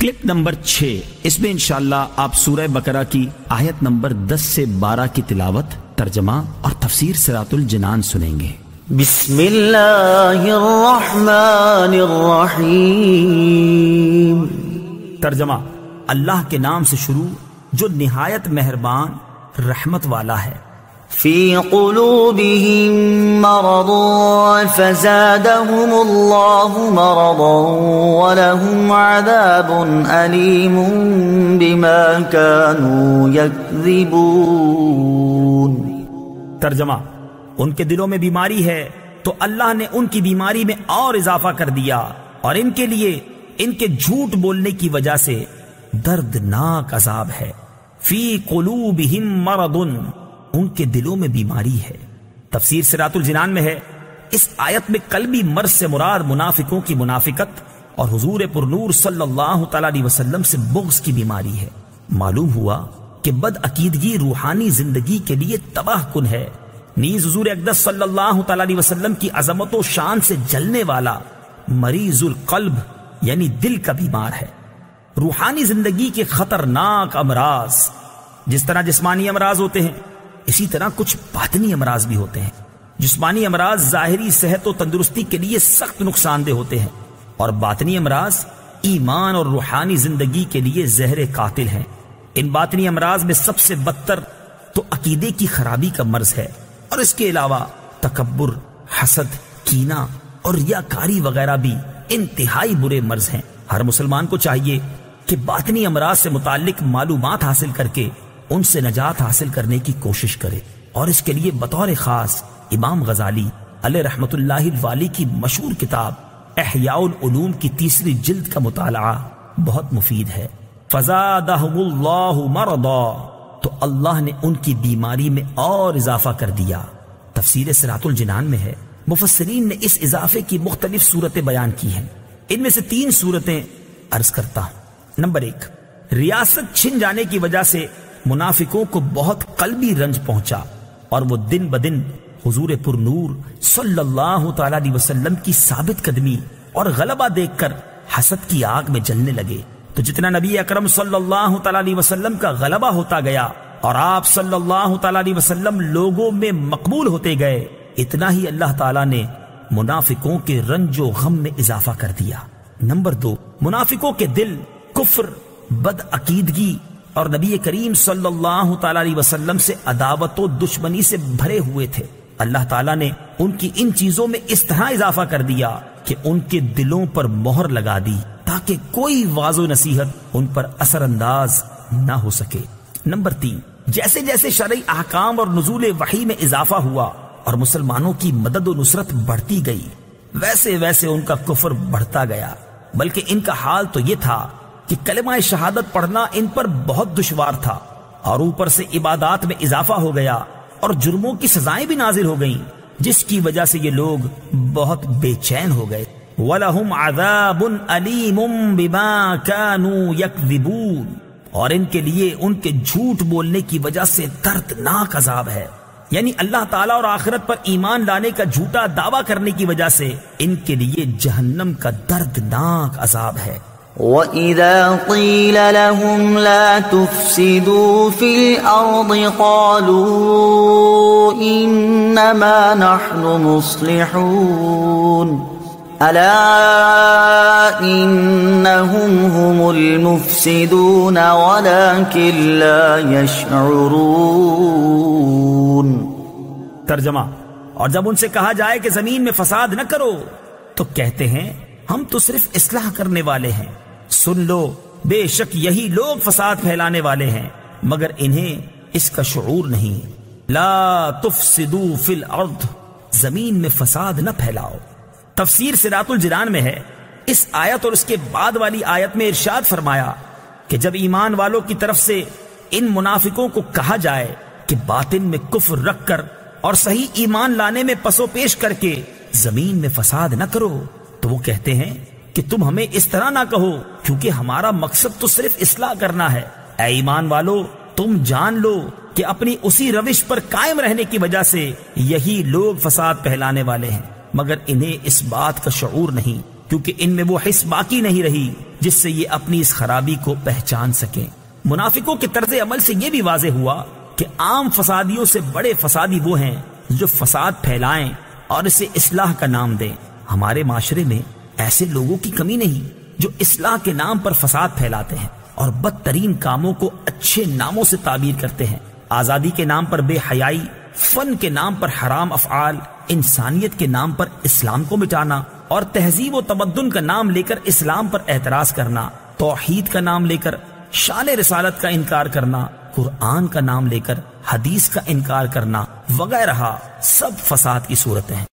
Clip number 6، اس میں انشاءاللہ آپ سورہ بقرہ کی آیت نمبر 10 سے 12 کی تلاوت، ترجمہ اور تفسیر صراط الجنان سنیں گے۔ بسم اللہ الرحمن الرحیم۔ ترجمہ: اللہ کے نام سے شروع جو نہایت مہربان رحمت والا ہے۔ فی قلوبہم مرض فزادہم اللہ مرضا ولہم عذاب علیم بما كانوا یکذبون۔ ترجمہ: ان کے دلوں میں بیماری ہے تو اللہ نے ان کی بیماری میں اور اضافہ کر دیا، اور ان کے لیے ان کے جھوٹ بولنے کی وجہ سے دردناک عذاب ہے۔ فی قلوبہم مرض، ان کے دلوں میں بیماری ہے۔ تفسیر صراط الجنان میں ہے، اس آیت میں قلبی مرض سے مراد منافقوں کی منافقت اور حضور پرنور صلی اللہ تعالی علیہ وسلم سے بغض کی بیماری ہے۔ معلوم ہوا کہ بد عقیدگی روحانی زندگی کے لیے تباہ کن ہے۔ نیز حضور اقدس صلی اللہ تعالی علیہ وسلم کی عظمت و شان سے جلنے والا مریض القلب یعنی دل کا بیمار ہے۔ روحانی زندگی کے خطرناک امراض، جس طرح جسمانی امراض ہوتے ہیں اسی طرح کچھ باطنی امراض بھی ہوتے ہیں۔ جسمانی امراض ظاہری صحت و تندرستی کے لیے سخت نقصان دہ ہوتے ہیں، اور باطنی امراض ایمان اور روحانی زندگی کے لیے زہر قاتل ہیں۔ ان باطنی امراض میں سب سے بدتر تو عقیدے کی خرابی کا مرض ہے، اور اس کے علاوہ تکبر، حسد، کینہ اور ریاکاری وغیرہ بھی انتہائی برے مرض ہیں۔ ہر مسلمان کو چاہیے کہ باطنی امراض سے متعلق معلومات حاصل کر کے ان سے نجات حاصل کرنے کی کوشش کرے، اور اس کے لیے بطور خاص امام غزالی علیہ رحمت اللہ الوالی کی مشہور کتاب احیاء العلوم کی 3 جلد کا مطالعہ بہت مفید ہے۔ فزادہم اللہ مرضا، تو اللہ نے ان کی بیماری میں اور اضافہ کر دیا۔ تفسیر صراط الجنان میں ہے، مفسرین نے اس اضافے کی مختلف صورتیں بیان کی ہیں۔ ان میں سے 3 صورتیں عرض کرتا ہوں۔ نمبر 1، ریاست چھن جانے کی وجہ سے منافقوں کو بہت قلبی رنج پہنچا، اور وہ دن بدن حضور پرنور صلی اللہ تعالی علیہ وسلم کی ثابت قدمی اور غلبہ دیکھ کر حسد کی آگ میں جلنے لگے۔ تو جتنا نبی اکرم صلی اللہ تعالی علیہ وسلم کا غلبہ ہوتا گیا اور آپ صلی اللہ تعالی علیہ وسلم لوگوں میں مقبول ہوتے گئے، اتنا ہی اللہ تعالی نے منافقوں کے رنج و غم میں اضافہ کر دیا۔ نمبر 2، منافقوں کے دل کفر، بد عقیدگی اور نبی کریم صلی اللہ تعالی علیہ وسلم سے عداوت و دشمنی سے بھرے ہوئے تھے۔ اللہ تعالیٰ نے ان کی ان چیزوں میں اس طرح اضافہ کر دیا کہ ان کے دلوں پر مہر لگا دی تاکہ کوئی واعظ و نصیحت ان پر اثر انداز نہ ہو سکے۔ نمبر 3، جیسے جیسے شرعی احکام اور نزول وحی میں اضافہ ہوا اور مسلمانوں کی مدد و نصرت بڑھتی گئی، ویسے ویسے ان کا کفر بڑھتا گیا، بلکہ ان کا حال تو یہ تھا کہ کلمہ شہادت پڑھنا ان پر بہت دشوار تھا، اور اوپر سے عبادات میں اضافہ ہو گیا اور جرموں کی سزائیں بھی نازل ہو گئیں، جس کی وجہ سے یہ لوگ بہت بے چین ہو گئے۔ وَلَهُمْ عَذَابٌ أَلِيمٌ بِمَا كَانُوا يَكْذِبُونَ، اور ان کے لیے ان کے جھوٹ بولنے کی وجہ سے دردناک عذاب ہے، یعنی اللہ تعالیٰ اور آخرت پر ایمان لانے کا جھوٹا دعویٰ کرنے کی وجہ سے ان کے لیے جہنم کا دردناک عذاب ہے۔ وَإِذَا قِيلَ لَهُمْ لَا تُفْسِدُوا فِي الْأَرْضِ قَالُوا إِنَّمَا نَحْنُ مُصْلِحُونَ أَلَا إِنَّهُمْ هُمُ الْمُفْسِدُونَ وَلَكِنْ لَا يَشْعُرُونَ۔ ترجمہ: اور جب ان سے کہا جائے کہ زمین میں فساد نہ کرو تو کہتے ہیں ہم تو صرف اصلاح کرنے والے ہیں۔ سن لو، بے شک یہی لوگ فساد پھیلانے والے ہیں، مگر انہیں اس کا شعور نہیں۔ لا تفسدوا فی الارض، زمین میں فساد نہ پھیلاؤ۔ تفسیر صراط الجنان میں ہے، اس آیت اور اس کے بعد والی آیت میں ارشاد فرمایا کہ جب ایمان والوں کی طرف سے ان منافقوں کو کہا جائے کہ باطن میں کفر رکھ کر اور صحیح ایمان لانے میں پسو پیش کر کے زمین میں فساد نہ کرو، تو وہ کہتے ہیں کہ تم ہمیں اس طرح نہ کہو، کیونکہ ہمارا مقصد تو صرف اصلاح کرنا ہے۔ اے ایمان والو، تم جان لو کہ اپنی اسی روش پر قائم رہنے کی وجہ سے یہی لوگ فساد پھیلانے والے ہیں، مگر انہیں اس بات کا شعور نہیں کیونکہ ان میں وہ حس باقی نہیں رہی جس سے یہ اپنی اس خرابی کو پہچان سکیں۔ منافقوں کے طرز عمل سے یہ بھی واضح ہوا کہ عام فسادیوں سے بڑے فسادی وہ ہیں جو فساد پھیلائیں اور اسے اصلاح کا نام دیں۔ ہمارے معاشرے میں ایسے لوگوں کی کمی نہیں جو اصلاح کے نام پر فساد پھیلاتے ہیں اور بدترین کاموں کو اچھے ناموں سے تعبیر کرتے ہیں۔ آزادی کے نام پر بے حیائی، فن کے نام پر حرام افعال، انسانیت کے نام پر اسلام کو مٹانا اور تہذیب و تمدن کا نام لے کر اسلام پر اعتراض کرنا، توحید کا نام لے کر شان رسالت کا انکار کرنا، قرآن کا نام لے کر حدیث کا انکار کرنا وغیرہ سب فساد کی صورتیں ہیں۔